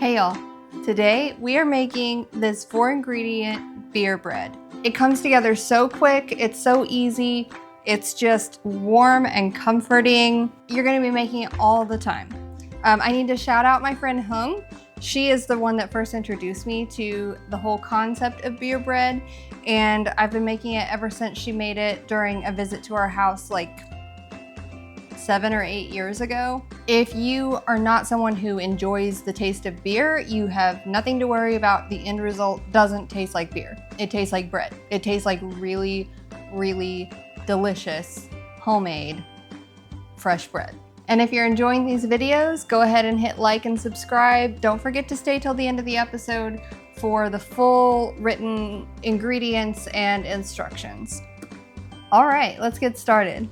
Hey y'all, today we are making this 4-ingredient beer bread. It comes together so quick, it's so easy, it's just warm and comforting. You're gonna be making it all the time. I need to shout out my friend Hung. She is the one that first introduced me to the whole concept of beer bread, and I've been making it ever since she made it during a visit to our house like 7 or 8 years ago. If you are not someone who enjoys the taste of beer, you have nothing to worry about. The end result doesn't taste like beer. It tastes like bread. It tastes like really, really delicious, homemade, fresh bread. And if you're enjoying these videos, go ahead and hit like and subscribe. Don't forget to stay till the end of the episode for the full written ingredients and instructions. All right, let's get started.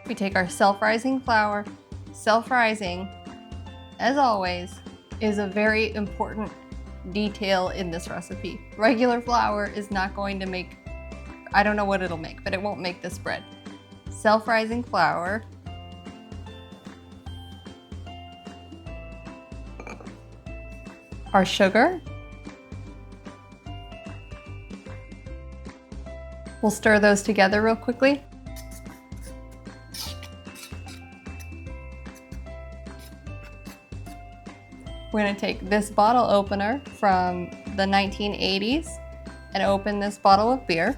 We take our self-rising flour. Self-rising, as always, is a very important detail in this recipe. Regular flour is not going to make, I don't know what it'll make, but it won't make this bread. Self-rising flour. Our sugar. We'll stir those together real quickly. We're gonna take this bottle opener from the 1980s and open this bottle of beer.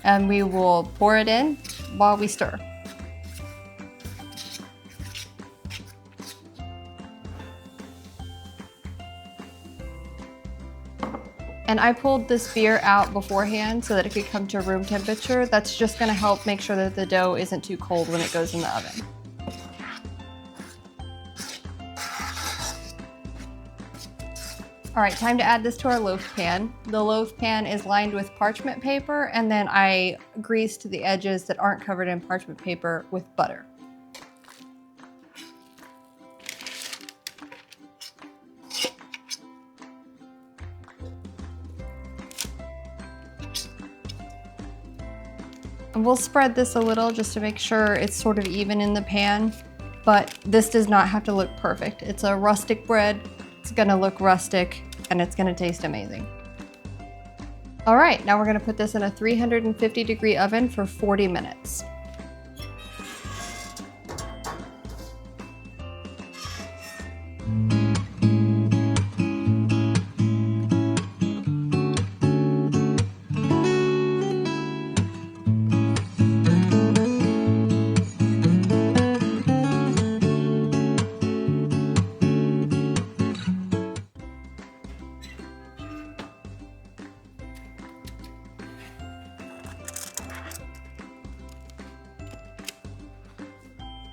And we will pour it in while we stir. And I pulled this beer out beforehand so that it could come to room temperature. That's just gonna help make sure that the dough isn't too cold when it goes in the oven. All right, time to add this to our loaf pan. The loaf pan is lined with parchment paper, and then I greased the edges that aren't covered in parchment paper with butter. And we'll spread this a little just to make sure it's sort of even in the pan, but this does not have to look perfect. It's a rustic bread. It's gonna look rustic and it's gonna taste amazing. All right, now we're gonna put this in a 350-degree oven for 40 minutes.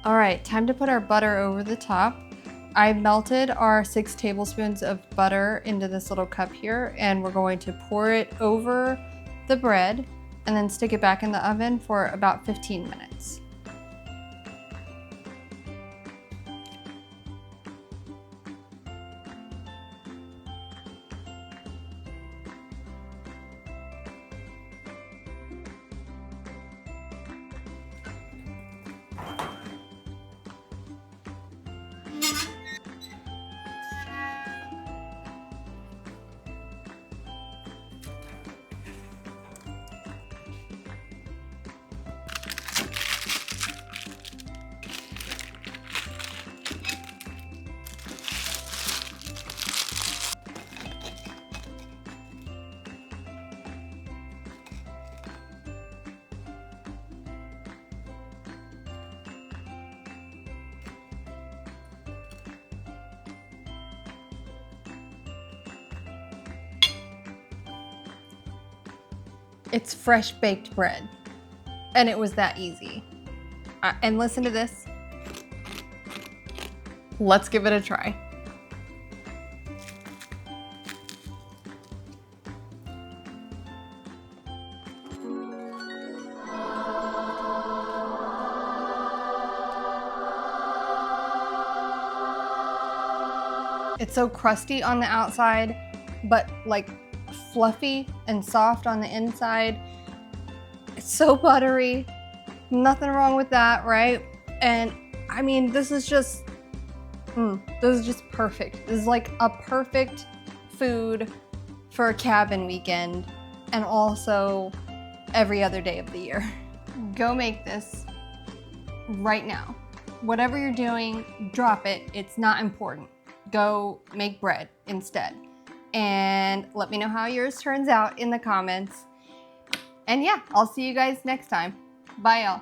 All right, time to put our butter over the top. I melted our 6 tablespoons of butter into this little cup here, and we're going to pour it over the bread and then stick it back in the oven for about 15 minutes. It's fresh baked bread, and it was that easy. And listen to this. Let's give it a try. It's so crusty on the outside, but like fluffy and soft on the inside. It's so buttery. Nothing wrong with that, right? And I mean, this is just perfect. This is like a perfect food for a cabin weekend and also every other day of the year. Go make this right now. Whatever you're doing, drop it. It's not important. Go make bread instead. And let me know how yours turns out in the comments. And yeah, I'll see you guys next time. Bye, y'all.